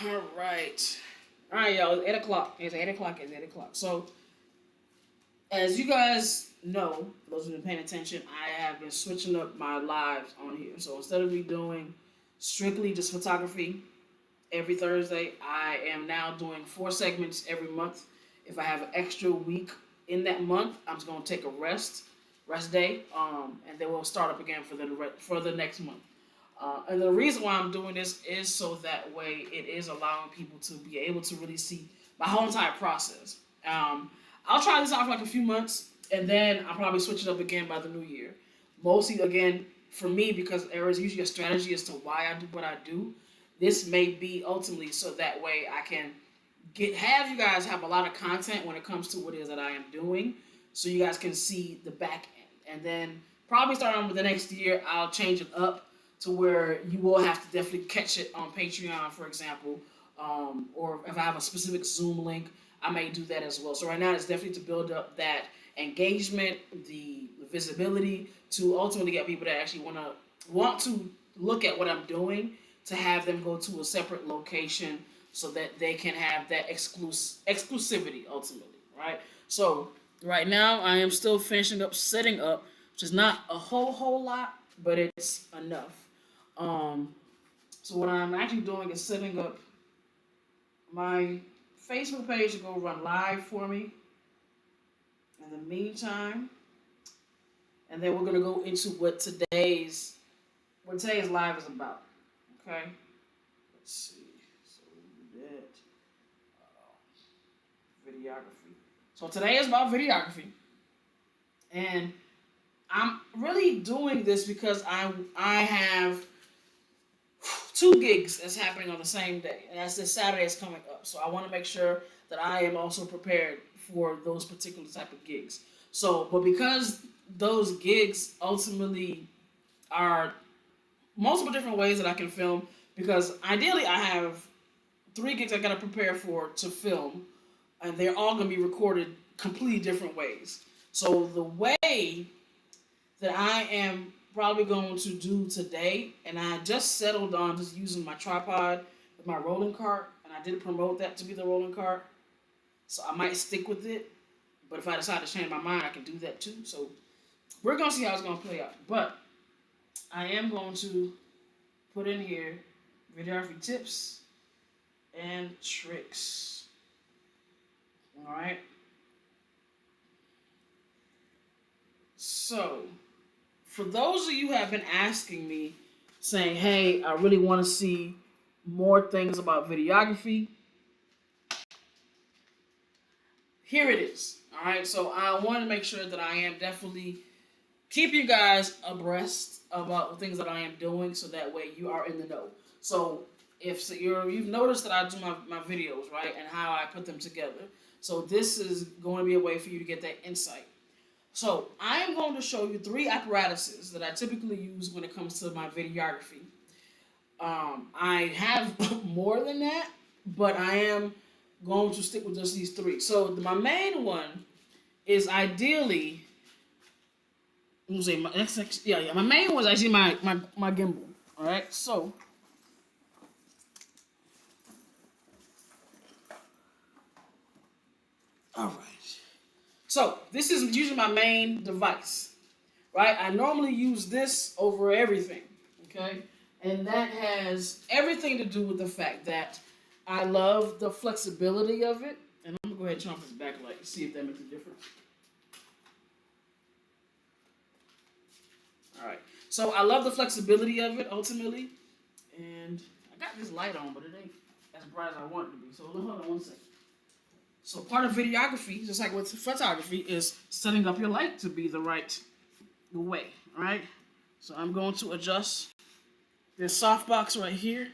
All right. All right, y'all. It's 8 o'clock. It's 8 o'clock. It's 8 o'clock. So, as you guys know, those who've been paying attention, I have been switching up my lives on here. So, instead of me doing strictly just photography every Thursday, I am now doing 4 segments every month. If I have an extra week in that month, I'm just going to take a rest day, and then we'll start up again for the next month. And the reason why I'm doing this is so that way it is allowing people to be able to really see my whole entire process. I'll try this out for like a few months, and then I'll probably switch it up again by the new year. Mostly, again, for me, because there is usually a strategy as to why I do what I do. This may be ultimately so that way I can have you guys have a lot of content when it comes to what it is that I am doing, so you guys can see the back end. And then probably starting with the next year, I'll change it up to where you will have to definitely catch it on Patreon, for example, or if I have a specific Zoom link, I may do that as well. So right now, it's definitely to build up that engagement, the visibility, to ultimately get people that actually want to look at what I'm doing, to have them go to a separate location so that they can have that exclusivity ultimately, right? So right now, I am still finishing up setting up, which is not a whole lot, but it's enough. Um, so what I'm actually doing is setting up my Facebook page to go run live for me in the meantime, and then we're gonna go into what today's live is about. Okay, let's see. So we did videography. So today is about videography, and I'm really doing this because I have 2 gigs that's happening on the same day, and that's this Saturday is coming up. So I want to make sure that I am also prepared for those particular type of gigs. So, but because those gigs ultimately are multiple different ways that I can film, because ideally I have 3 gigs I gotta prepare for to film, and they're all gonna be recorded completely different ways. So the way that I am probably going to do today, and I just settled on just using my tripod with my rolling cart, and I did promote that to be the rolling cart, so I might stick with it. But if I decide to change my mind, I can do that too. So we're gonna see how it's gonna play out. But I am going to put in here videography tips and tricks. All right. So for those of you who have been asking me, saying, "Hey, I really want to see more things about videography," here it is. All right. So I want to make sure that I am definitely keep you guys abreast about the things that I am doing, so that way you are in the know. So if so you've noticed that I do my videos, right, and how I put them together. So this is going to be a way for you to get that insight. So I am going to show you 3 apparatuses that I typically use when it comes to my videography. I have more than that, but I am going to stick with just these 3. So my main one is ideally, let me say my yeah. My main one is actually my gimbal. All right, so all right, so this is usually my main device, right? I normally use this over everything, okay? And that has everything to do with the fact that I love the flexibility of it. And I'm gonna go ahead and turn off this backlight and see if that makes a difference. All right. So I love the flexibility of it ultimately, and I got this light on, but it ain't as bright as I want it to be. So hold on 1 second. So part of videography, just like with photography, is setting up your light to be the right way. All right. So I'm going to adjust this softbox right here.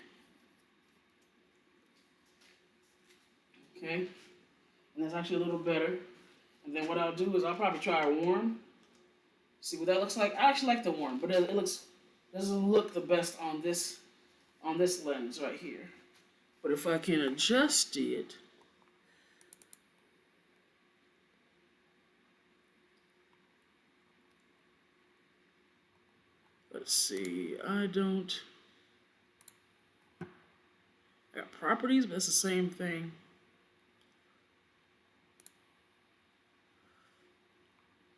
Okay. And that's actually a little better. And then what I'll do is I'll probably try a warm. See what that looks like. I actually like the warm, but it doesn't look the best on this lens right here. But if I can adjust it, let's see. There Got properties, but it's the same thing.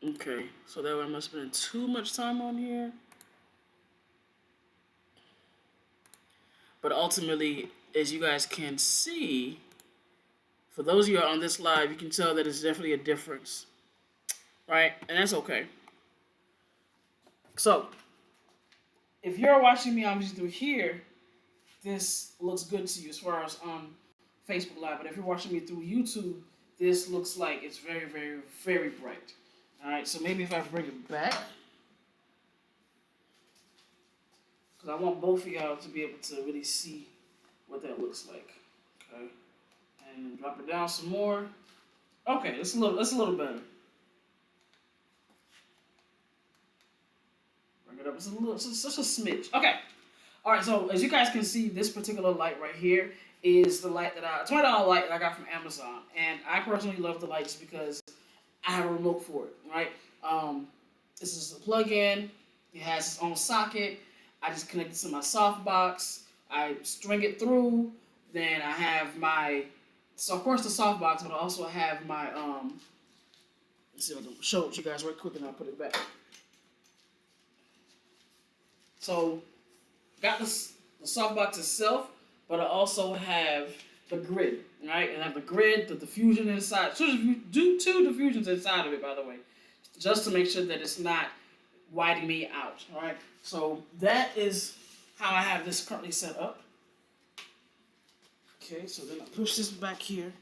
Okay, so that one must have been too much time on here. But ultimately, as you guys can see, for those of you who are on this live, you can tell that it's definitely a difference, right? And that's okay. So, if you're watching me obviously through here, this looks good to you as far as on Facebook Live. But if you're watching me through YouTube, this looks like it's very, very, very bright. All right, so maybe if I bring it back, because I want both of y'all to be able to really see what that looks like. Okay, and drop it down some more. Okay, that's a little better. Bring it up, it's just a smidge. Okay, all right. So as you guys can see, this particular light right here is the light that $20 light that I got from Amazon, and I personally love the light just because I have a remote for it, right? This is a plug-in. It has its own socket. I just connect it to my softbox. I string it through. Then I have my, so of course the softbox, but I also have my, let's see if I can show it to you guys right quick and I'll put it back. So, got the softbox itself, but I also have the grid, right? And I have the grid, the diffusion inside. Two diffusions inside of it, by the way, just to make sure that it's not whiting me out, all right? So that is how I have this currently set up. Okay, so then I push this back here.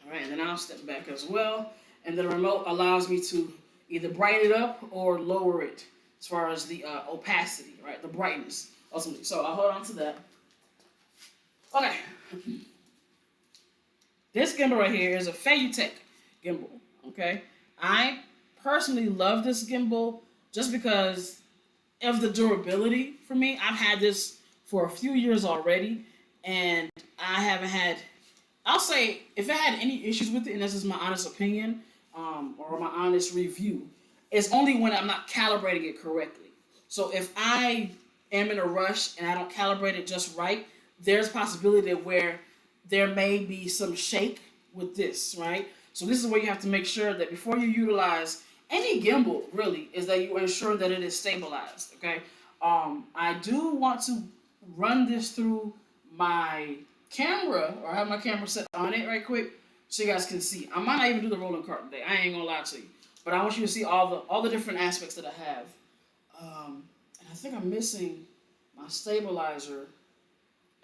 All right, and then I'll step back as well. And the remote allows me to either brighten it up or lower it as far as the opacity, right? The brightness, ultimately. So I'll hold on to that. Okay. This gimbal right here is a Feiyutech gimbal, okay? I personally love this gimbal just because of the durability for me. I've had this for a few years already, and I haven't had, I'll say, if I had any issues with it, and this is my honest opinion, or my honest review, it's only when I'm not calibrating it correctly. So if I am in a rush and I don't calibrate it just right, there's a possibility where there may be some shake with this, right? So this is where you have to make sure that before you utilize any gimbal, really, is that you ensure that it is stabilized, okay? I do want to run this through my camera, or have my camera set on it right quick, so you guys can see. I might not even do the rolling cart today. I ain't gonna lie to you, but I want you to see all the different aspects that I have. And I think I'm missing my stabilizer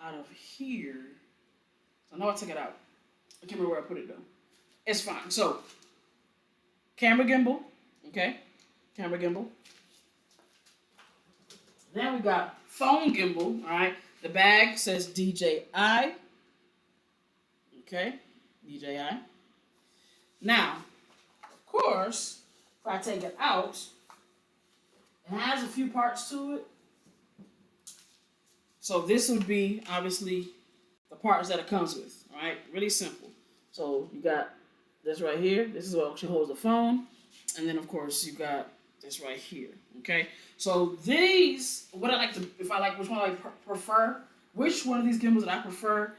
out of here. So I know I took it out. I can't remember where I put it though. It's fine. So, camera gimbal, okay? Camera gimbal. Then we got phone gimbal, all right? The bag says DJI, okay? DJI. Now, of course, if I take it out, it has a few parts to it. So this would be, obviously, the parts that it comes with, all right? Really simple. So you got this right here. This is what actually holds the phone. And then, of course, you got this right here, okay? So these, what I like to, if I like, which one I prefer, which one of these gimbals that I prefer,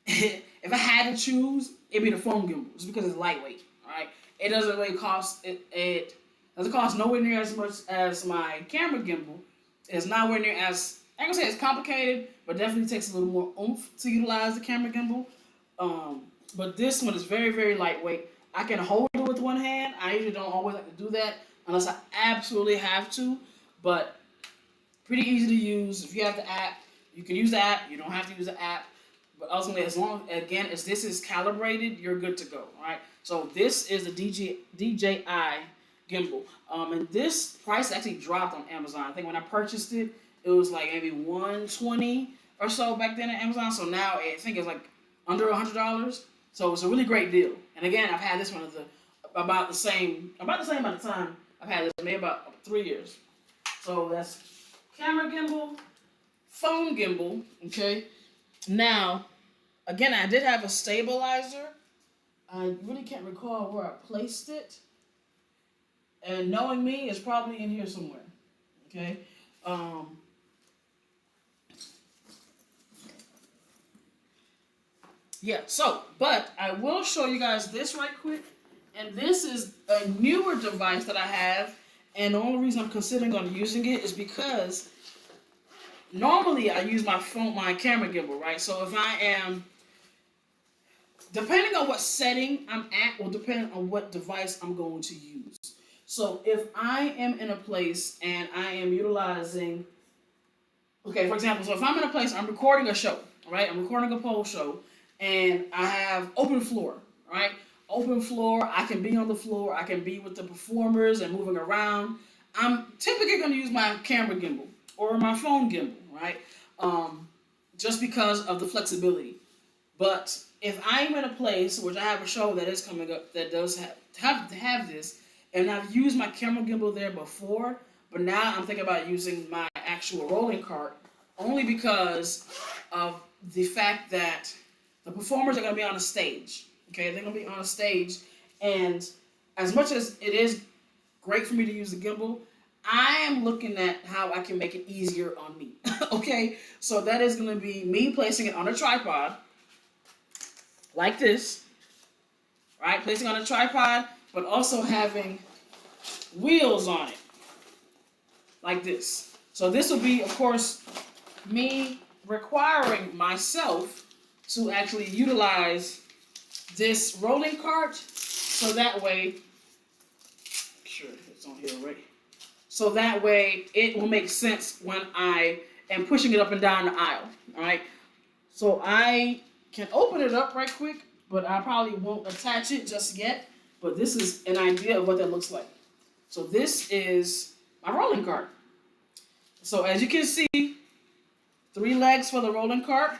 if I had to choose, it'd be the phone gimbal, just because it's lightweight, all right? It doesn't really cost, it doesn't cost nowhere near as much as my camera gimbal. It's nowhere near as, I ain't gonna say it's complicated, but definitely takes a little more oomph to utilize the camera gimbal. But this one is very, very lightweight. I can hold it with one hand. I usually don't always like to do that unless I absolutely have to, but pretty easy to use. If you have the app, you can use the app. You don't have to use the app. But ultimately, as long, again, as this is calibrated, you're good to go, all right? So this is the DJI gimbal. And this price actually dropped on Amazon. I think when I purchased it, it was like maybe $120 or so back then at Amazon. So now I think it's like under $100. So it's a really great deal. And again, I've had this one about the same amount of time I've had this, maybe about 3 years. So that's camera gimbal, phone gimbal, okay? Now, again, I did have a stabilizer. I really can't recall where I placed it. And knowing me, it's probably in here somewhere, okay? Yeah, so, but I will show you guys this right quick. And this is a newer device that I have. And the only reason I'm considering on using it is because normally I use my phone, my camera gimbal, right? So if I am, depending on what setting I'm at, will depend on what device I'm going to use. So if I am in a place and I am utilizing, okay, for example, so if I'm in a place, I'm recording a show, right? I'm recording a pole show, and I have open floor, right? Open floor, I can be on the floor, I can be with the performers and moving around. I'm typically going to use my camera gimbal or my phone gimbal, right? Just because of the flexibility. But if I'm in a place which I have a show that is coming up that does have this, and I've used my camera gimbal there before, but now I'm thinking about using my actual rolling cart only because of the fact that the performers are going to be on a stage. Okay, they're going to be on a stage, and as much as it is great for me to use the gimbal, I am looking at how I can make it easier on me. Okay, so that is going to be me placing it on a tripod like this, right? Placing on a tripod, but also having wheels on it like this. So this will be, of course, me requiring myself to actually utilize this rolling cart, so that way, sure it's on here already. So that way it will make sense when I am pushing it up and down the aisle. All right. So I can open it up right quick, but I probably won't attach it just yet. But this is an idea of what that looks like. So this is my rolling cart. So as you can see, 3 legs for the rolling cart,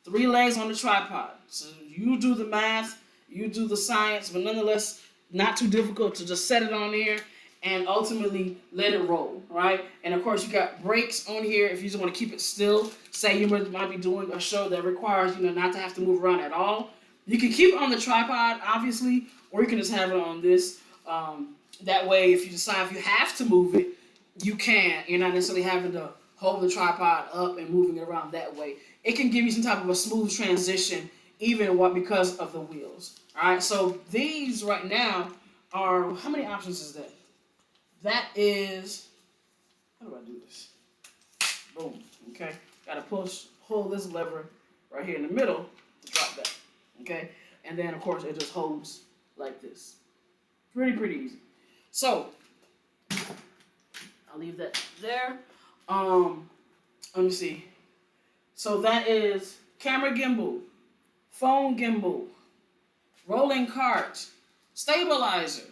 3 legs on the tripod. So you do the math, you do the science, but nonetheless, not too difficult to just set it on there and ultimately let it roll, right? And of course, you got brakes on here if you just want to keep it still. Say you might be doing a show that requires, not to have to move around at all. You can keep it on the tripod, obviously, or you can just have it on this. That way, if you decide if you have to move it, you can. You're not necessarily having to hold the tripod up and moving it around that way. It can give you some type of a smooth transition, even because of the wheels. All right, so these right now are, how many options is that? That is, how do I do this? Boom, okay. Got to hold this lever right here in the middle to drop that, okay? And then, of course, it just holds like this. Pretty easy. So, I'll leave that there. Let me see. So that is camera gimbal, phone gimbal, rolling cart, stabilizer.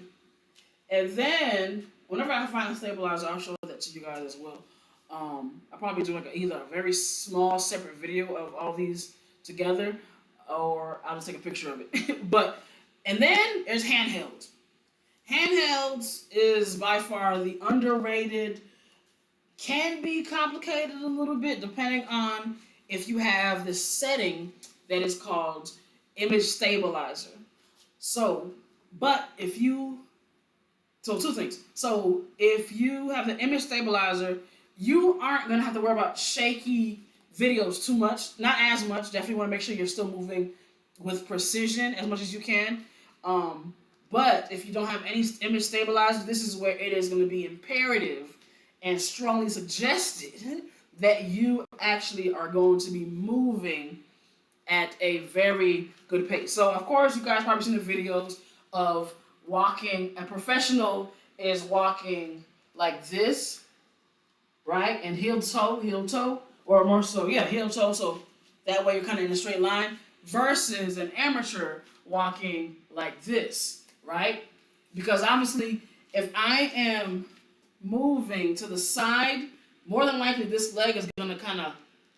And then, whenever I find a stabilizer, I'll show that to you guys as well. I'll probably do either a very small separate video of all these together, or I'll just take a picture of it. And then there's handhelds. Handhelds is by far the underrated, can be complicated a little bit depending on if you have this setting that is called image stabilizer. So two things. So if you have the image stabilizer, you aren't going to have to worry about shaky videos too much. Not as much. Definitely want to make sure you're still moving with precision as much as you can. But if you don't have any image stabilizer, this is where it is going to be imperative and strongly suggested that you actually are going to be moving at a very good pace. So, of course, you guys probably seen the videos of walking. A professional is walking like this, right? And heel toe, or more so, heel toe. So that way you're kind of in a straight line versus an amateur walking like this, right? Because obviously, if I am moving to the side, more than likely this leg is going to kind of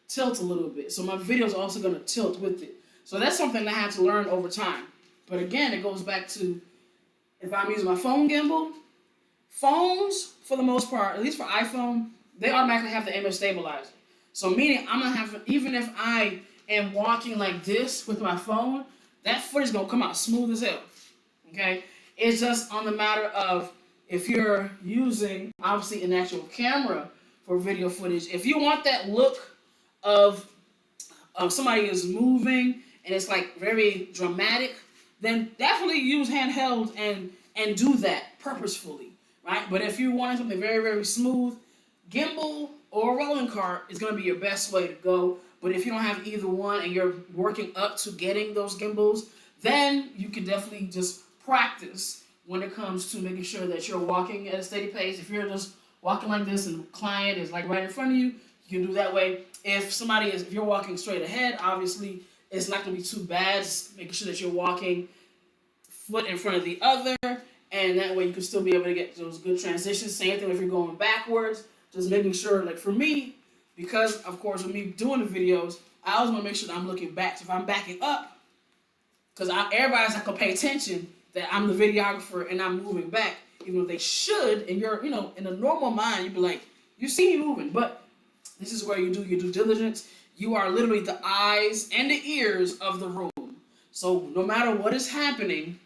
tilt a little bit. So my video is also going to tilt with it. So that's something I had to learn over time. But again, it goes back to if I'm using my phone gimbal, phones, for the most part, at least for iPhone, they automatically have the image stabilizer. So meaning I'm going to have, even if I am walking like this with my phone, that footage is going to come out smooth as hell. Okay? It's just on the matter of if you're using, obviously, an actual camera for video footage, if you want that look of somebody is moving and it's like very dramatic, then definitely use handheld and do that purposefully, right? But if you're wanting something very, very smooth, gimbal or rolling cart is going to be your best way to go. But if you don't have either one and you're working up to getting those gimbals, then you can definitely just practice when it comes to making sure that you're walking at a steady pace. If you're just walking like this and the client is like right in front of you, you can do that way. If you're walking straight ahead, obviously it's not going to be too bad. Just making sure that you're walking foot in front of the other, and that way you can still be able to get those good transitions. Same thing if you're going backwards, just making sure, like for me, because of course with me doing the videos, I always want to make sure that I'm looking back. So if I'm backing up, because everybody's not gonna pay attention that I'm the videographer and I'm moving back, even though they should. And you're, in a normal mind, you'd be like, you see me moving, but this is where you do your due diligence. You are literally the eyes and the ears of the room. So no matter what is happening,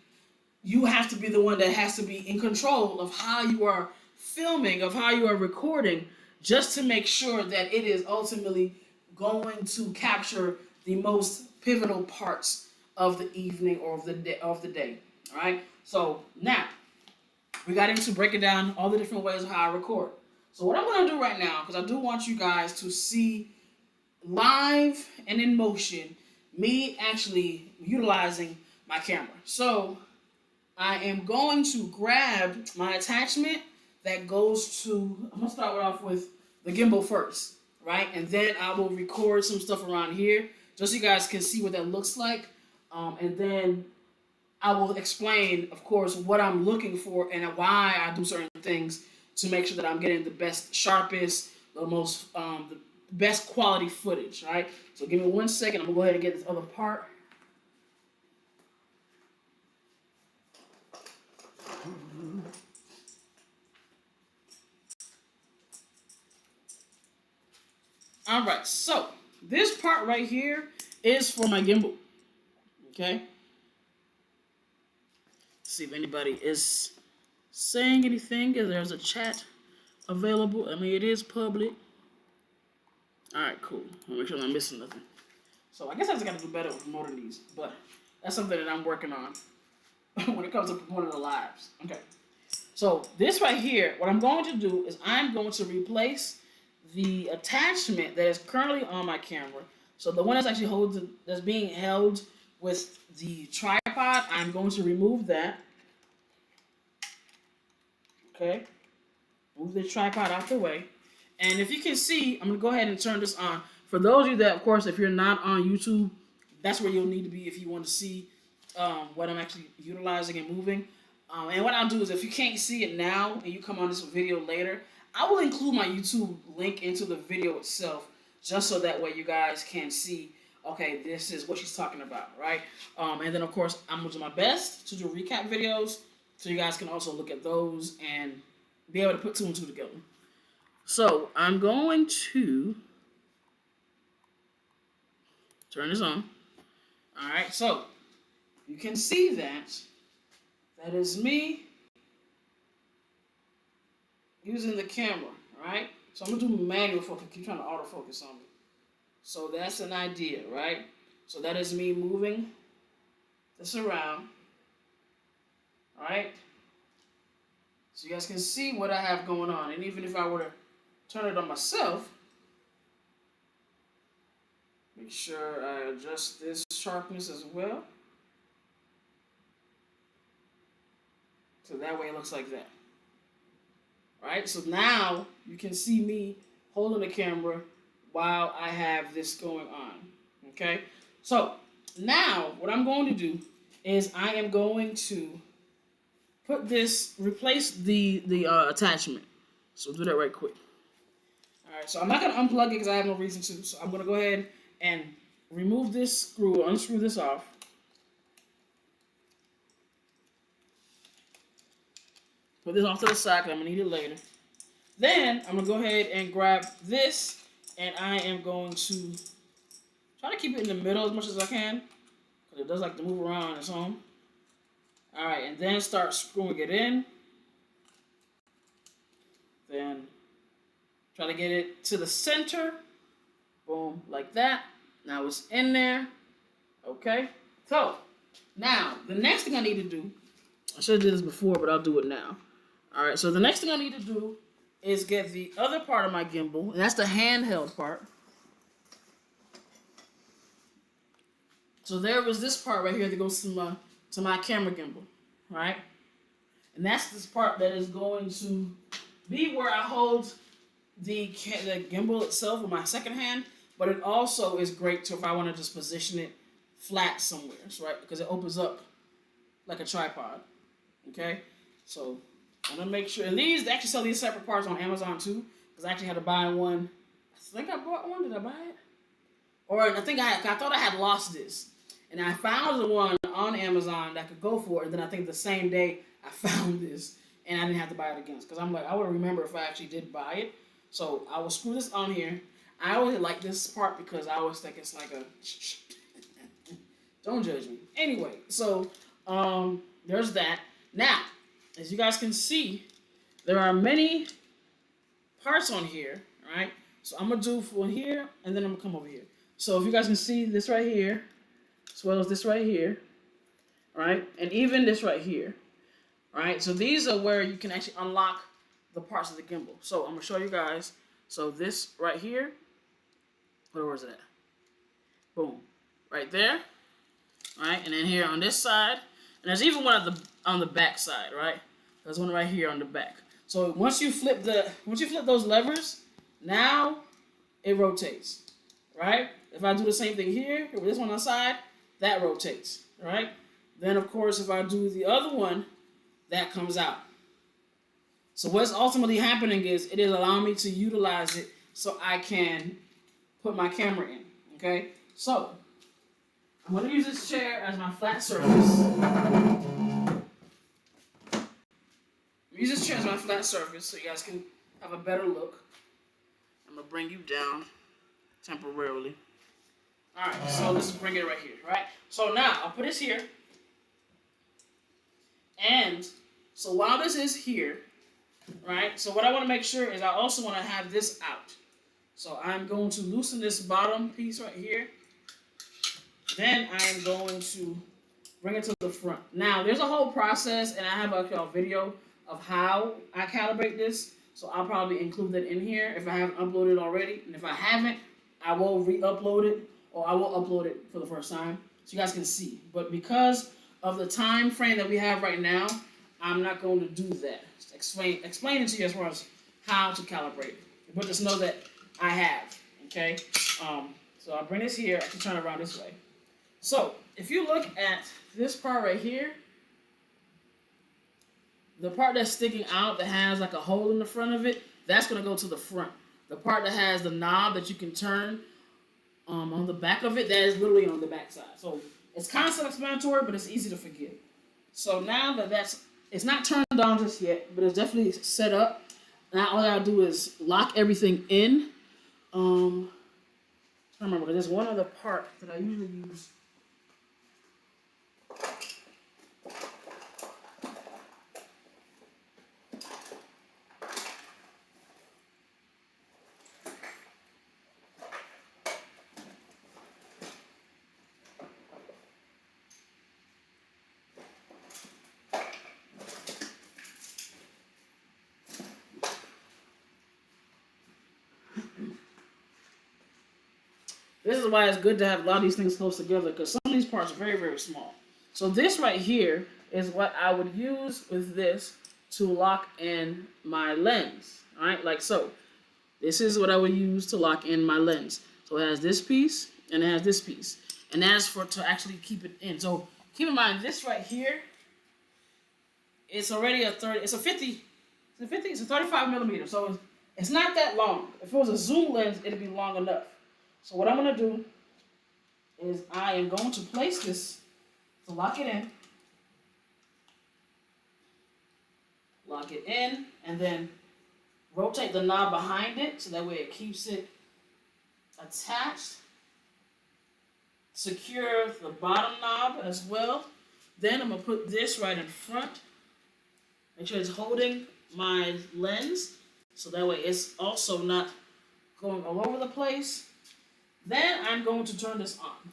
you have to be the one that has to be in control of how you are filming, of how you are recording, just to make sure that it is ultimately going to capture the most pivotal parts of the evening or of the day. All right. So now we got into breaking down all the different ways of how I record. So what I'm going to do right now, because I do want you guys to see live and in motion me actually utilizing my camera. So I am going to grab my attachment that goes to, I'm going to start off with the gimbal first, right? And then I will record some stuff around here just so you guys can see what that looks like. And then I will explain, of course, what I'm looking for and why I do certain things to make sure that I'm getting the best, sharpest, the best quality footage, right? So give me 1 second. I'm going to go ahead and get this other part. All right, so this part right here is for my gimbal, okay? Let's see if anybody is saying anything, because there's a chat available. I mean, it is public. All right, cool. I'll make sure I'm not missing nothing. So I guess I just got to do better with promoting these, but that's something that I'm working on when it comes to promoting the lives. Okay. So this right here, what I'm going to do is I'm going to replace the attachment that is currently on my camera. So the one that's actually that's being held with the tripod, I'm going to remove that. Okay. Move the tripod out the way. And if you can see, I'm going to go ahead and turn this on. For those of you that, of course, if you're not on YouTube, that's where you'll need to be if you want to see what I'm actually utilizing and moving. And what I'll do is if you can't see it now and you come on this video later, I will include my YouTube link into the video itself just so that way you guys can see, okay, this is what she's talking about, right? And then, of course, I'm going to do my best to do recap videos so you guys can also look at those and be able to put two and two together. So I'm going to turn this on. All right, so you can see that is me using the camera, right? So I'm gonna do manual focus. Keep trying to autofocus on me. So that's an idea, right? So that is me moving this around, all right? So you guys can see what I have going on. And even if I were to turn it on myself, make sure I adjust this sharpness as well. So that way it looks like that. Right? So now you can see me holding the camera while I have this going on. Okay? So now what I'm going to do is I am going to replace the attachment. So do that right quick. Alright, so I'm not going to unplug it because I have no reason to. So I'm going to go ahead and remove this screw, unscrew this off. Put this off to the side because I'm going to need it later. Then I'm going to go ahead and grab this and I am going to try to keep it in the middle as much as I can because it does like to move around on its own. Alright, and then start screwing it in. Then try to get it to the center. Boom, like that. Now it's in there. Okay. So now the next thing I need to do, I should have did this before, but I'll do it now. All right. So the next thing I need to do is get the other part of my gimbal, and that's the handheld part. So there was this part right here that goes to my camera gimbal, right? And that's this part that is going to be where I hold the gimbal itself with my second hand, but it also is great to if I want to just position it flat somewhere, right? Because it opens up like a tripod. Okay, so I'm gonna make sure. And these they actually sell these separate parts on Amazon too, because I actually had to buy one. I think I bought one. Did I buy it? Or I think I thought I had lost this, and I found the one on Amazon that I could go for. And then I think the same day I found this, and I didn't have to buy it again. Because I'm like, I would remember if I actually did buy it. So I will screw this on here. I always like this part because I always think it's like a. Don't judge me. Anyway, so there's that. Now, as you guys can see, there are many parts on here, right? So I'm going to do one here, and then I'm going to come over here. So if you guys can see this right here, as well as this right here, right? And even this right here, right? So these are where you can actually unlock the parts of the gimbal. So I'm going to show you guys. So this right here, where was it at? Boom. Right there, right? And then here on this side, and there's even one on the back side, right? There's one right here on the back. So once you flip those levers, now it rotates, right? If I do the same thing here with this one on the side, that rotates, right? Then of course if I do the other one, that comes out. So what's ultimately happening is it is allowing me to utilize it so I can put my camera in. Okay, so I'm going to use this chair as my flat surface. Use this chair as my flat surface so you guys can have a better look. I'm going to bring you down temporarily. Alright, so let's bring it right here, right? So now, I'll put this here. And, so while this is here, right, so what I want to make sure is I also want to have this out. So I'm going to loosen this bottom piece right here. Then I am going to bring it to the front. Now, there's a whole process, and I have a video of how I calibrate this. So I'll probably include that in here if I haven't uploaded already. And if I haven't, I will re-upload it, or I will upload it for the first time so you guys can see. But because of the time frame that we have right now, I'm not going to do that. Explain it to you as far as how to calibrate it. But just know that I have, okay? So I'll bring this here. I can turn it around this way. So, if you look at this part right here, the part that's sticking out that has like a hole in the front of it, that's going to go to the front. The part that has the knob that you can turn on the back of it, that is literally on the back side. So, it's kind of self-explanatory, but it's easy to forget. So, now that it's not turned on just yet, but it's definitely set up. Now, all I got to do is lock everything in. I don't remember, because there's one other part that I usually use. This is why it's good to have a lot of these things close together, because some of these parts are very, very small. So this right here is what I would use with this to lock in my lens. Alright, like so. This is what I would use to lock in my lens. So it has this piece, and it has this piece. And that's to actually keep it in. So keep in mind, this right here, it's already it's a 35 millimeter. So it's not that long. If it was a zoom lens, it'd be long enough. So what I'm going to do is I am going to place this to lock it in. Lock it in, and then rotate the knob behind it so that way it keeps it attached. Secure the bottom knob as well. Then I'm going to put this right in front. Make sure it's holding my lens so that way it's also not going all over the place. Then I'm going to turn this on.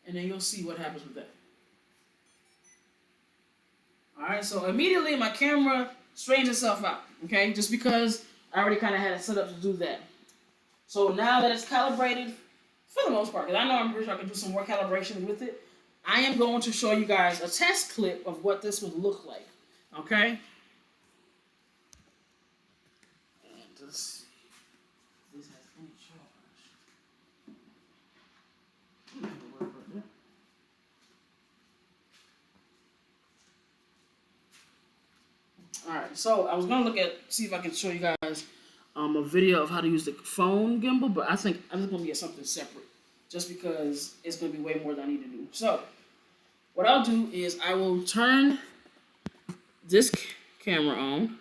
And then you'll see what happens with that. Alright, so immediately my camera straightens itself out. Okay, just because I already kind of had it set up to do that. So now that it's calibrated, for the most part, because I know I'm pretty sure I can do some more calibration with it, I am going to show you guys a test clip of what this would look like. Okay? And this has any charge. Alright, so I was going to see if I can show you guys a video of how to use the phone gimbal, but I think I'm just going to get something separate, just because it's going to be way more than I need to do. So, what I'll do is I will turn this camera on,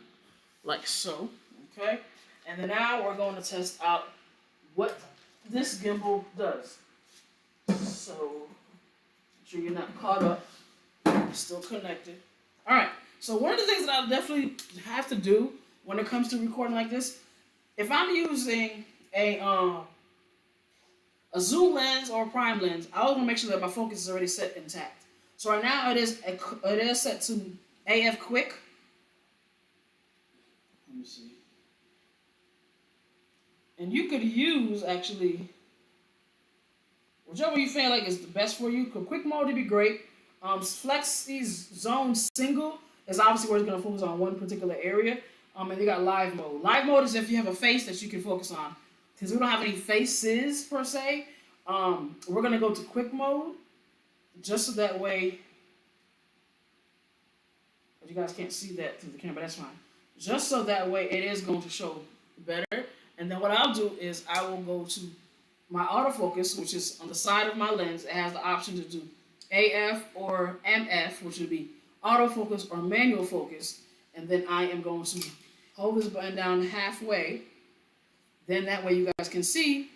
like so, okay? And then now we're going to test out what this gimbal does. So, make sure you're not caught up, still connected. Alright, so one of the things that I'll definitely have to do when it comes to recording like this, if I'm using a zoom lens or a prime lens, I always want to make sure that my focus is already set intact. So right now it is set to AF quick. Let me see. And you could use actually whichever you feel like is the best for you. Quick mode would be great. Flexi's zone single is obviously where it's going to focus on one particular area. And you got live mode. Live mode is if you have a face that you can focus on. Because we don't have any faces per se, we're going to go to quick mode. Just so that way, but you guys can't see that through the camera, that's fine. Just so that way it is going to show better. And then what I'll do is I will go to my autofocus, which is on the side of my lens. It has the option to do AF or MF, which would be autofocus or manual focus. And then I am going to hold this button down halfway. Then that way you guys can see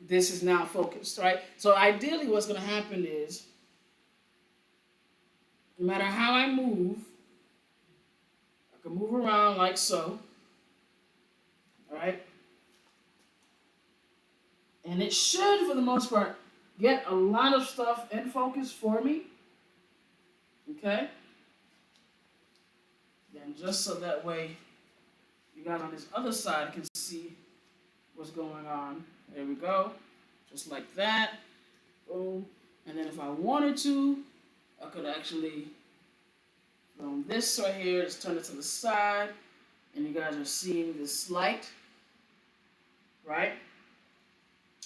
this is now focused, right? So ideally what's going to happen is, no matter how I move, I can move around like so, all right? And it should, for the most part, get a lot of stuff in focus for me, okay? Then just so that way you guys on this other side can see what's going on. There we go, just like that, boom. And then if I wanted to, I could actually from this right here, just turn it to the side, and you guys are seeing this light, right?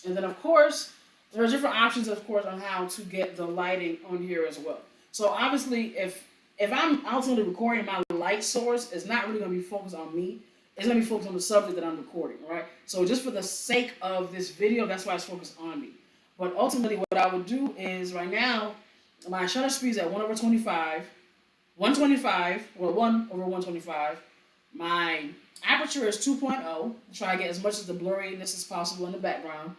And then of course, there are different options, of course, on how to get the lighting on here as well. So obviously, if I'm ultimately recording, my light source is not really going to be focused on me. It's going to be focused on the subject that I'm recording, right? So just for the sake of this video, that's why it's focused on me. But ultimately, what I would do is, right now, my shutter speed is at 1/25, 125, or 1/125. My aperture is 2.0. Try to get as much of the blurriness as possible in the background.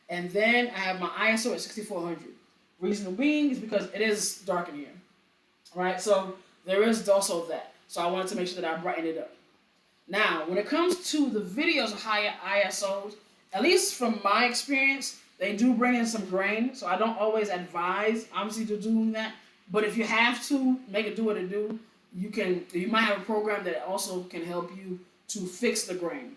And then I have my ISO at 6400. Reason being is because it is dark in here. Alright, so there is also that. So I wanted to make sure that I brighten it up. Now, when it comes to the videos of higher ISOs, at least from my experience, they do bring in some grain. So I don't always advise, obviously, to doing that. But if you have to make it do what it do, you might have a program that also can help you to fix the grain,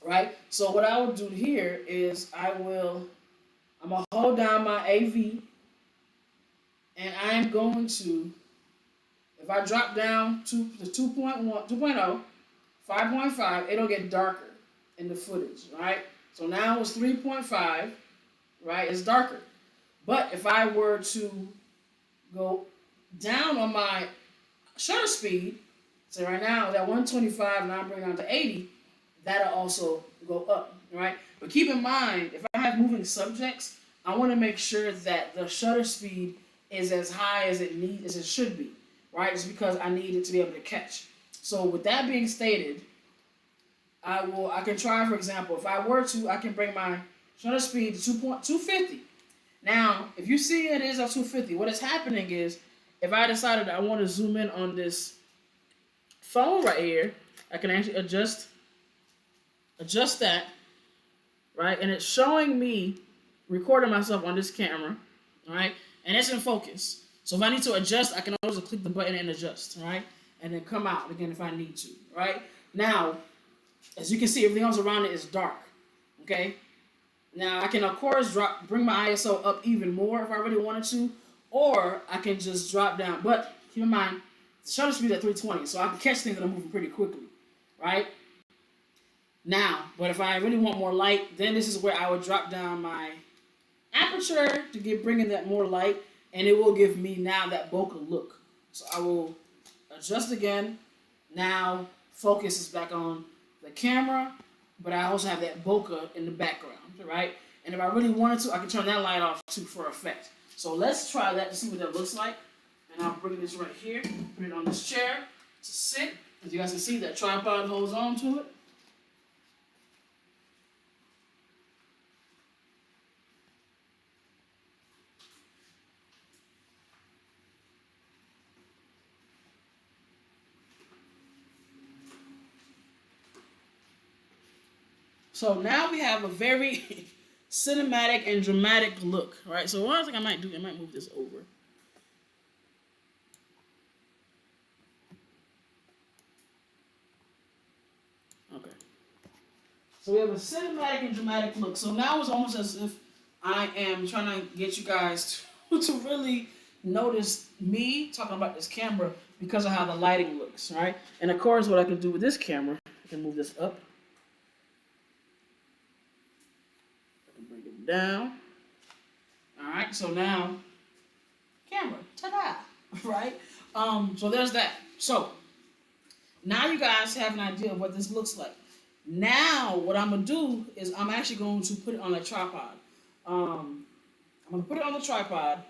right? So what I will do here is I'm gonna hold down my AV, and I'm going to, if I drop down to the 2.0, 5.5, it'll get darker in the footage, right? So now it's 3.5, right? It's darker. But if I were to go down on my shutter speed, so right now it's at 125 and I'm bringing it down to 80, that'll also go up, right? But keep in mind, if I have moving subjects, I want to make sure that the shutter speed is as high as it should be, right? It's because I need it to be able to catch. So with that being stated, I can try, for example, if I were to, I can bring my shutter speed to 250. Now, if you see it is at 250, what is happening is, if I decided I want to zoom in on this phone right here, I can actually adjust that right? And it's showing me recording myself on this camera, all right? And it's in focus. So if I need to adjust, I can always click the button and adjust, all right? And then come out again if I need to, right? Now, as you can see, everything else around it is dark, okay? Now, I can, of course, bring my ISO up even more if I really wanted to, or I can just drop down. But keep in mind, the shutter speed at 320, so I can catch things that are moving pretty quickly, right? Now, but if I really want more light, then this is where I would drop down my aperture to bring in that more light, and it will give me now that bokeh look. So I will adjust again. Now, focus is back on the camera, but I also have that bokeh in the background, right? And if I really wanted to, I can turn that light off too for effect. So let's try that to see what that looks like. And I'll bring this right here, put it on this chair to sit. As you guys can see, that tripod holds on to it. So now we have a very cinematic and dramatic look, right? So one thing I might do, I might move this over. Okay. So we have a cinematic and dramatic look. So now it's almost as if I am trying to get you guys to really notice me talking about this camera because of how the lighting looks, right? And of course, what I can do with this camera, I can move this up. Bring it down. All right, so now, camera, ta-da, right? So there's that. So now you guys have an idea of what this looks like. Now, what I'm gonna do is I'm actually going to put it on a tripod. I'm gonna put it on the tripod.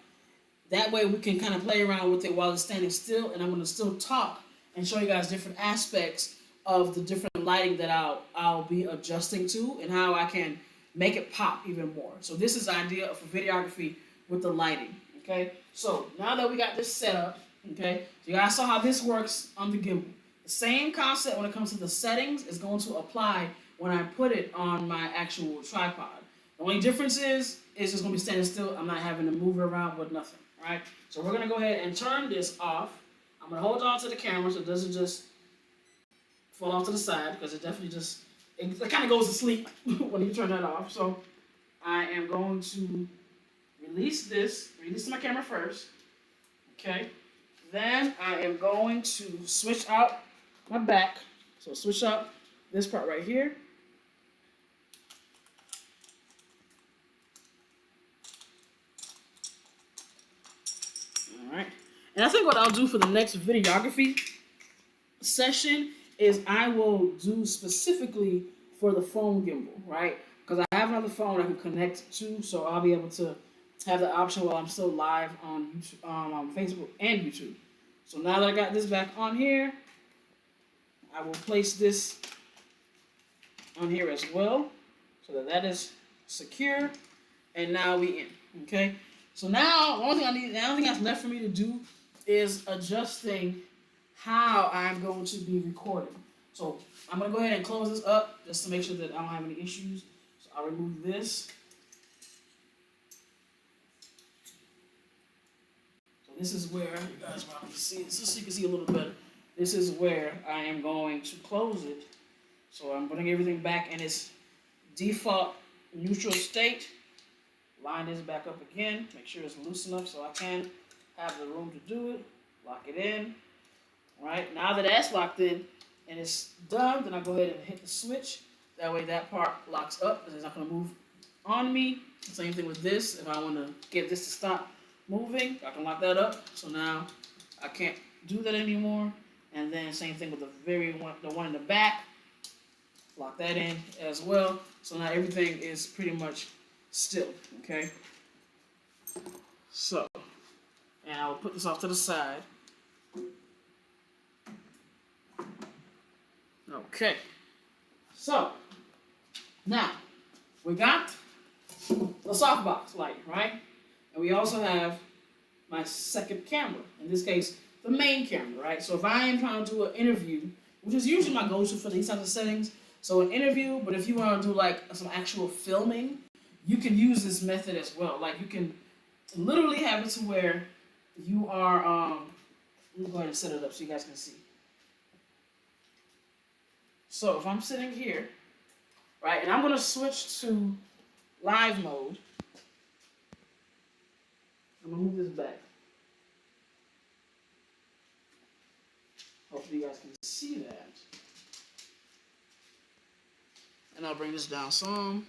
That way we can kind of play around with it while it's standing still, and I'm gonna still talk and show you guys different aspects of the different lighting that I'll be adjusting to and how I can make it pop even more. So this is the idea for videography with the lighting, okay? So now that we got this set up, okay, so you guys saw how this works on the gimbal. The same concept when it comes to the settings is going to apply when I put it on my actual tripod. The only difference is it's just going to be standing still. I'm not having to move it around with nothing, right? So we're going to go ahead and turn this off. I'm going to hold on to the camera so it doesn't just fall off to the side, because it definitely just, it kind of goes to sleep when you turn that off. So I am going to release my camera first, okay? Then I am going to switch out my back. So switch out this part right here. All right. And I think what I'll do for the next videography session is I will do specifically for the phone gimbal, right? Because I have another phone I can connect to, so I'll be able to have the option while I'm still live on YouTube, on Facebook and YouTube. So now that I got this back on here, I will place this on here as well, so that that is secure. And now we in, okay? So now the only thing that's left for me to do is adjusting how I'm going to be recording. So I'm gonna go ahead and close this up just to make sure that I don't have any issues. So I'll remove this. So this is where you guys probably see this, so you can see a little better. This is where I am going to close it. So I'm putting everything back in its default neutral state. Line this back up again. Make sure it's loose enough so I can have the room to do it. Lock it in. All right, now that that's locked in and it's done, then I go ahead and hit the switch. That way that part locks up because it's not going to move on me. Same thing with this. If I want to get this to stop moving, I can lock that up. So now I can't do that anymore. And then same thing with the one in the back. Lock that in as well. So now everything is pretty much still, okay? So, and I will put this off to the side. Okay. So, now, we got the softbox light, right? And we also have my second camera. In this case, the main camera, right? So if I am trying to do an interview, which is usually my go-to for these types of settings, So an interview, but if you want to do like some actual filming, you can use this method as well. Like you can literally have it to where you are. Let me go ahead and set it up so you guys can see. So if I'm sitting here, right, and I'm gonna switch to live mode. I'm gonna move this back. Hopefully you guys can see that. And I'll bring this down some.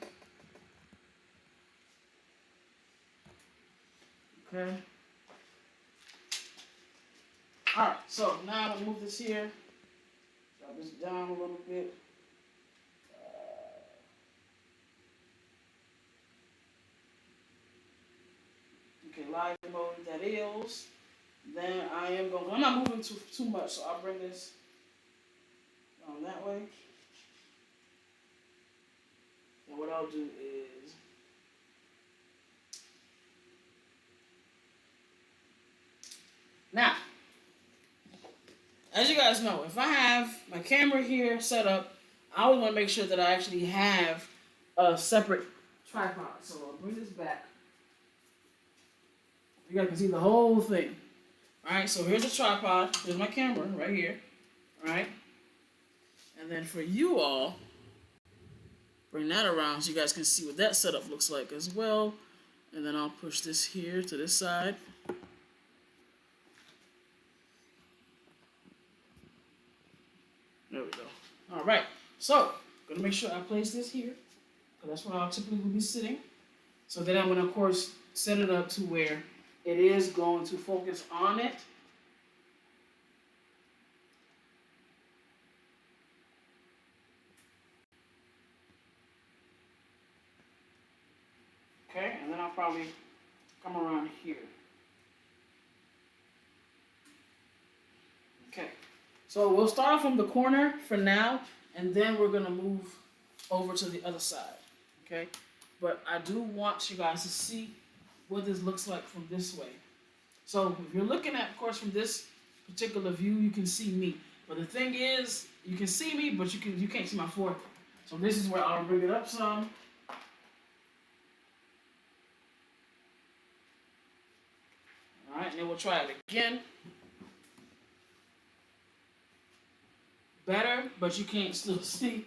Okay. Alright, so now I'm gonna move this here. Drop this down a little bit. Okay, live mode that is. Then I'm not moving too much, so I'll bring this down that way. And what I'll do is now, as you guys know, if I have my camera here set up, I always want to make sure that I actually have a separate tripod. So I'll bring this back. You guys can see the whole thing. Alright, so here's a tripod. Here's my camera right here. Alright. And then for you all, bring that around so you guys can see what that setup looks like as well. And then I'll push this here to this side. There we go. Alright, so I'm going to make sure I place this here, because that's where I'll typically be sitting. So then I'm going to, of course, set it up to where it is going to focus on it. Okay, and then I'll probably come around here. Okay, so we'll start off from the corner for now, and then we're going to move over to the other side. Okay, but I do want you guys to see what this looks like from this way. So if you're looking at, of course, from this particular view, you can see me. But the thing is, you can see me, but you can't see my forehead. So this is where I'll bring it up some. Alright, and then we'll try it again. Better, but you can't still see.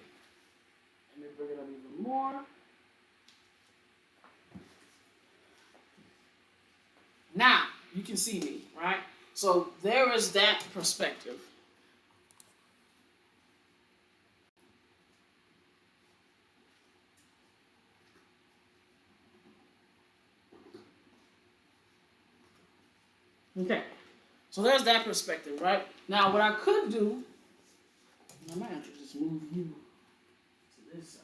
Let me bring it up even more. Now, you can see me, right? So there is that perspective. Okay, so there's that perspective, right? Now, what I could do, I might have to just move you to this side.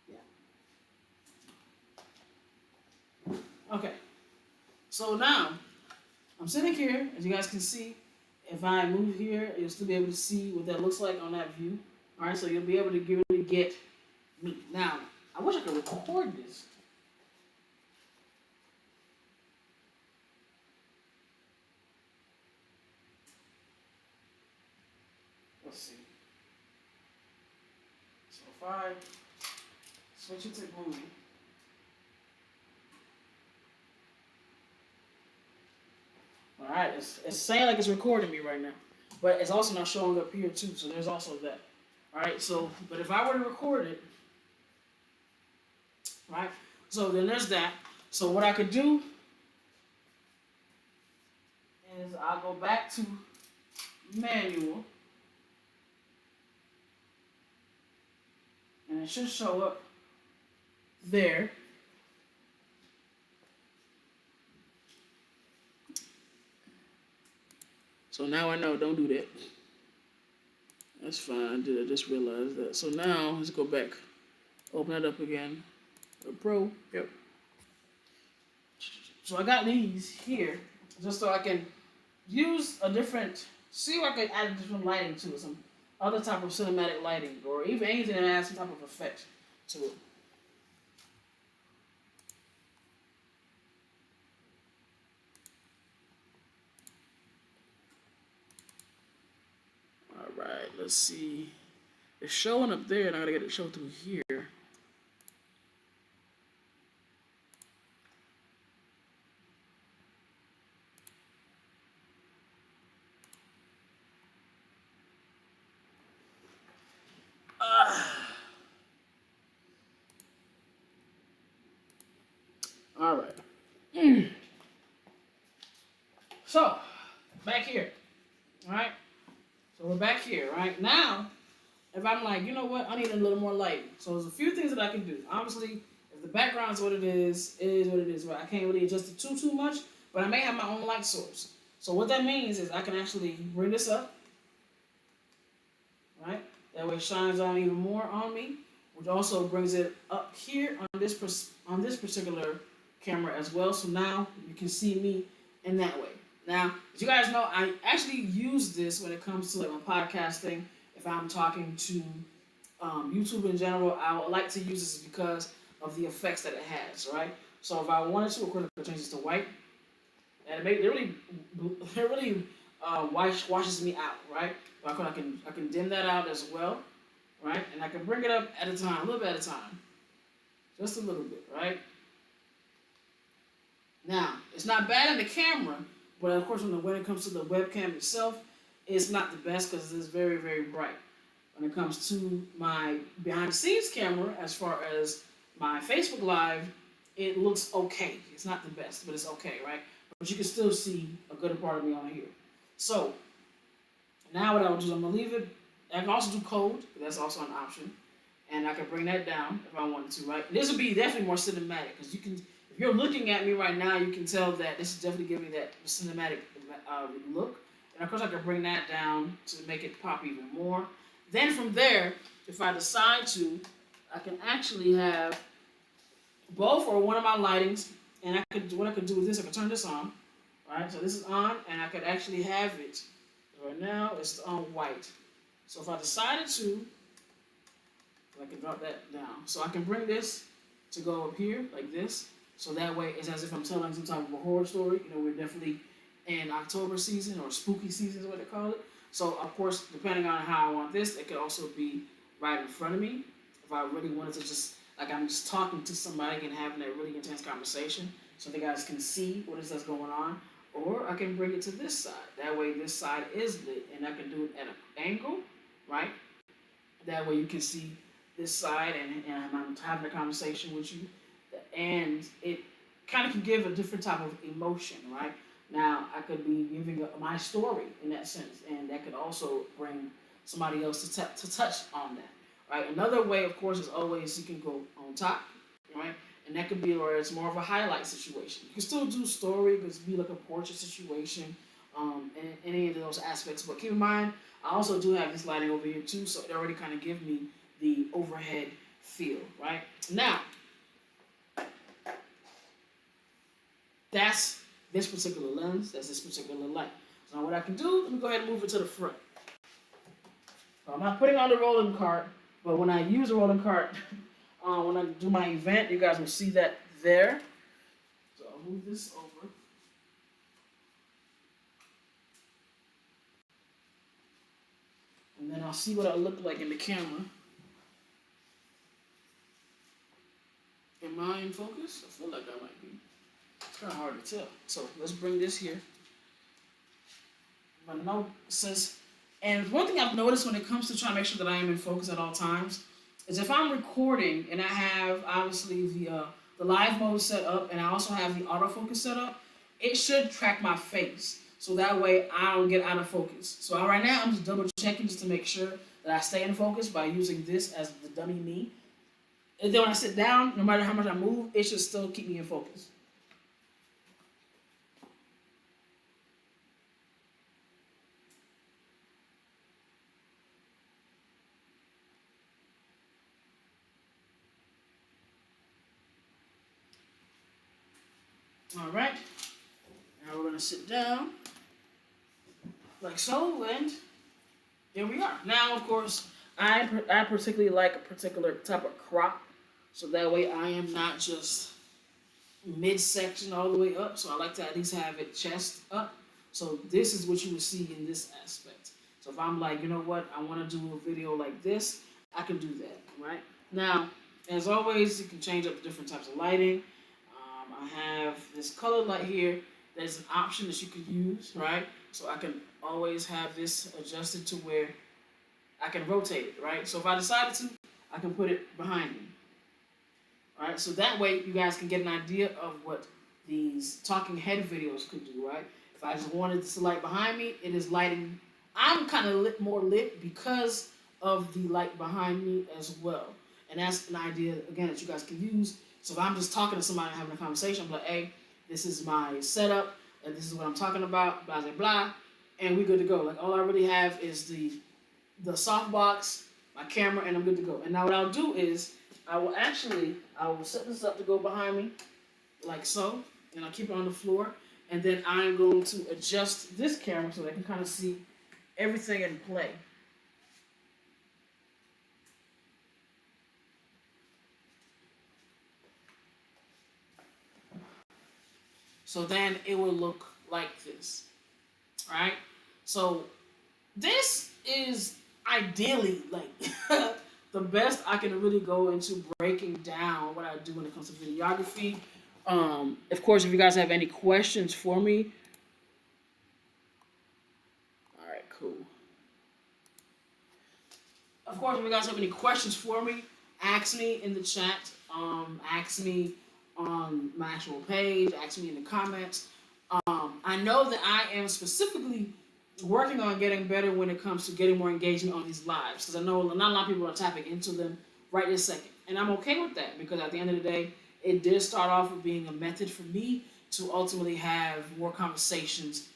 Yeah. Okay, so now, I'm sitting here, as you guys can see. If I move here, you'll still be able to see what that looks like on that view. All right, so you'll be able to really get me. Now, I wish I could record this. Let's see. So if I switch it to movie. Alright, it's saying like it's recording me right now. But it's also not showing up here too, so there's also that. Alright, so, but if I were to record it, right, so then there's that. So what I could do is I'll go back to manual. And it should show up there. So now I know, don't do that. That's fine, I just realized that. So now, let's go back. Open it up again. Pro, yep. So I got these here, just so I can use a different, see if I can add a different lighting to it. Some other type of cinematic lighting, or even anything that adds some type of effect to it. right, let's see. It's showing up there, and I gotta get it show through here. All right. So, back here. All right. So we're back here, right? Now, if I'm like, you know what, I need a little more light. So there's a few things that I can do. Obviously, if the background is what it is what it is. Right? I can't really adjust it too much, but I may have my own light source. So what that means is I can actually bring this up, right? That way it shines on even more on me, which also brings it up here on this particular camera as well. So now you can see me in that way. Now, as you guys know, I actually use this when it comes to like my podcasting. If I'm talking to YouTube in general, I would like to use this because of the effects that it has, right? So if I wanted to, of course, I could change this to white, and it really washes me out, right? But of course, I can dim that out as well, right? And I can bring it up at a time, a little bit at a time, just a little bit, right? Now, it's not bad in the camera, but of course, when it comes to the webcam itself, it's not the best because it's very, very bright. When it comes to my behind the scenes camera, as far as my Facebook Live, it looks okay. It's not the best, but it's okay, right? But you can still see a good part of me on here. So, now what I'll do is I'm going to leave it. I can also do code, that's also an option. And I can bring that down if I wanted to, right? This would be definitely more cinematic because you can, if you're looking at me right now, you can tell that this is definitely giving that cinematic look. And of course, I can bring that down to make it pop even more. Then from there, if I decide to, I can actually have both or one of my lightings. And what I could do with this, I could turn this on. Right, so this is on, and I could actually have it. Right now, it's on white. So if I decided to, I can drop that down. So I can bring this to go up here like this. So that way, it's as if I'm telling some type of a horror story. You know, we're definitely in October season or spooky season is what they call it. So of course, depending on how I want this, it could also be right in front of me. If I really wanted to just, like I'm just talking to somebody and having a really intense conversation so the guys can see what is that's going on. Or I can bring it to this side. That way this side is lit and I can do it at an angle, right? That way you can see this side and I'm having a conversation with you. And it kind of can give a different type of emotion, right? Now, I could be giving my story in that sense, and that could also bring somebody else to touch on that, right? Another way, of course, is always you can go on top, right? And that could be where it's more of a highlight situation. You can still do story, it could be like a portrait situation, and any of those aspects. But keep in mind, I also do have this lighting over here too, so it already kind of gives me the overhead feel, right? Now, that's this particular lens, that's this particular light. So now what I can do, let me go ahead and move it to the front. So I'm not putting on the rolling cart, but when I use the rolling cart, when I do my event, you guys will see that there. So I'll move this over. And then I'll see what I look like in the camera. Am I in focus? I feel like I might be. It's kind of hard to tell. So let's bring this here. My note says, and one thing I've noticed when it comes to trying to make sure that I am in focus at all times is if I'm recording and I have obviously the live mode set up and I also have the autofocus set up, it should track my face. So that way I don't get out of focus. So right now I'm just double checking just to make sure that I stay in focus by using this as the dummy me. And then when I sit down, no matter how much I move, it should still keep me in focus. All right, now we're gonna sit down, like so, and here we are. Now, of course, I particularly like a particular type of crop, so that way I am not just midsection all the way up, so I like to at least have it chest up. So this is what you will see in this aspect. So if I'm like, you know what, I want to do a video like this, I can do that, right? Now, as always, you can change up the different types of lighting. I have this color light here. There's an option that you can use, right? So I can always have this adjusted to where I can rotate it, right? So if I decided to, I can put it behind me, right? So that way you guys can get an idea of what these talking head videos could do, right? If I just wanted this light behind me, it is lighting. I'm kind of more lit because of the light behind me as well. And that's an idea, again, that you guys can use. So if I'm just talking to somebody and having a conversation, I'm like, hey, this is my setup, and this is what I'm talking about, blah, blah, blah, and we're good to go. Like, all I really have is the softbox, my camera, and I'm good to go. And now what I'll do is, I will set this up to go behind me, like so, and I'll keep it on the floor, and then I'm going to adjust this camera so that I can kind of see everything in play. So then it will look like this, right? So this is ideally like the best I can really go into breaking down what I do when it comes to videography. Of course, if you guys have any questions for me, all right, cool. Of course, if you guys have any questions for me, ask me in the chat. Ask me on my actual page. Ask me in the comments. I know that I am specifically working on getting better when it comes to getting more engagement on these lives, because I know not a lot of people are tapping into them right this second, and I'm okay with that, because at the end of the day, it did start off with being a method for me to ultimately have more conversations,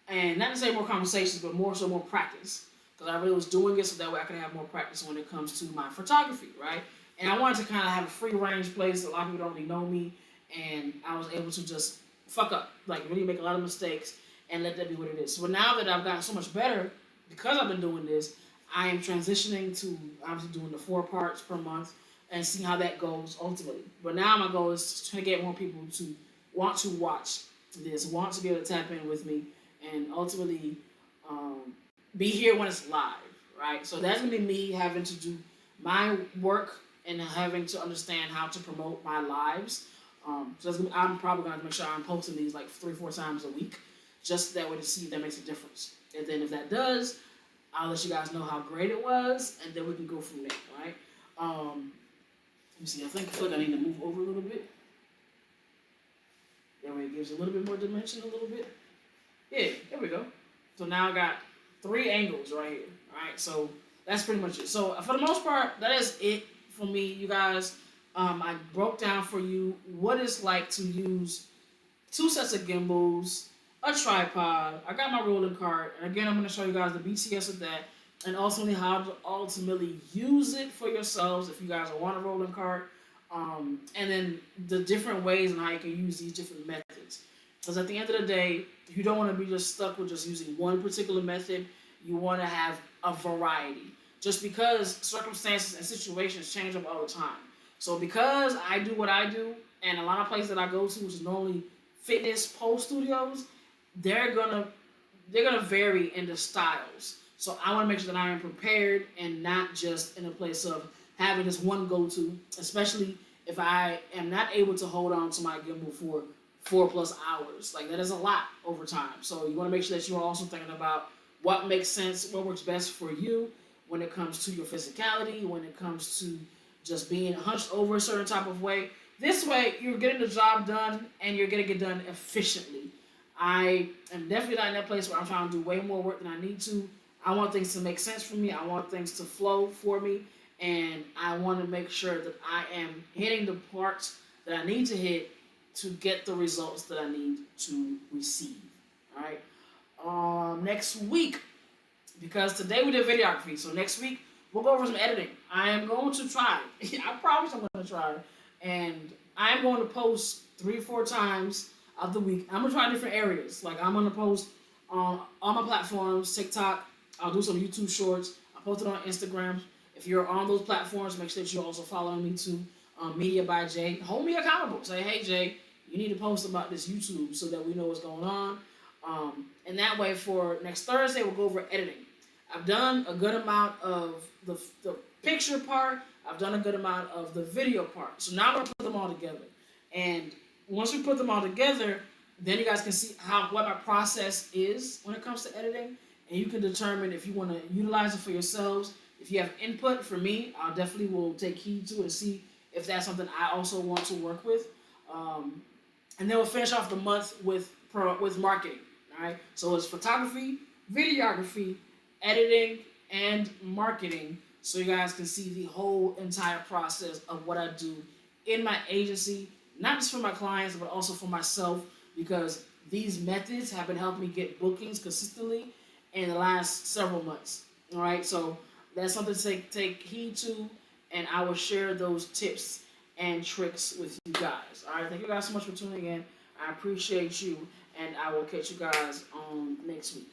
and not to say more conversations, but more practice, because I really was doing it so that way I could have more practice when it comes to my photography, right? And I wanted to kind of have a free range place. A lot of people don't really know me, and I was able to just fuck up, like really make a lot of mistakes, and let that be what it is. So now that I've gotten so much better, because I've been doing this, I am transitioning to obviously doing the 4 parts per month and see how that goes ultimately. But now my goal is to get more people to want to watch this, want to be able to tap in with me, and ultimately be here when it's live, right? So that's gonna be me having to do my work and having to understand how to promote my lives. So I'm probably gonna make sure I'm posting these like 3-4 times a week, just that way to see if that makes a difference. And then if that does, I'll let you guys know how great it was, and then we can go from there, right? Let me see, I feel like I need to move over a little bit. That way it gives a little bit more dimension, a little bit. Yeah, there we go. So now I got 3 angles right here, alright? So that's pretty much it. So for the most part, that is it for me, you guys. I broke down for you what it's like to use 2 sets of gimbals, a tripod. I got my rolling cart, and again, I'm going to show you guys the BTS of that, and ultimately how to ultimately use it for yourselves if you guys want a rolling cart, and then the different ways and how you can use these different methods. Because at the end of the day, you don't want to be just stuck with just using one particular method. You want to have a variety, just because circumstances and situations change up all the time. So because I do what I do, and a lot of places that I go to, which is normally fitness pole studios, they're gonna vary in the styles. So I want to make sure that I am prepared and not just in a place of having this one go-to, especially if I am not able to hold on to my gimbal for 4+ hours. Like, that is a lot over time. So you want to make sure that you're also thinking about what makes sense, what works best for you when it comes to your physicality, when it comes to just being hunched over a certain type of way. This way, you're getting the job done, and you're getting it done efficiently. I am definitely not in that place where I'm trying to do way more work than I need to. I want things to make sense for me. I want things to flow for me. And I want to make sure that I am hitting the parts that I need to hit to get the results that I need to receive. All right. Next week, because today we did videography, so next week we'll go over some editing. I am going to try. I promise I'm going to try. And I'm going to post 3-4 times of the week. I'm going to try different areas. Like, I'm going to post on all my platforms, TikTok. I'll do some YouTube shorts. I'll post it on Instagram. If you're on those platforms, make sure that you're also following me too. Media by Jay. Hold me accountable. Say, hey, Jay, you need to post about this YouTube so that we know what's going on. And that way, for next Thursday, we'll go over editing. I've done a good amount of the picture part. I've done a good amount of the video part. So now I'm gonna put them all together. And once we put them all together, then you guys can see what my process is when it comes to editing, and you can determine if you want to utilize it for yourselves. If you have input for me, I definitely will take heed to it and see if that's something I also want to work with. And then we'll finish off the month with marketing. All right. So it's photography, videography, editing, and marketing. So you guys can see the whole entire process of what I do in my agency, not just for my clients, but also for myself, because these methods have been helping me get bookings consistently in the last several months. All right. So that's something to take heed to, and I will share those tips and tricks with you guys. All right, thank you guys so much for tuning in. I appreciate you, and I will catch you guys on next week.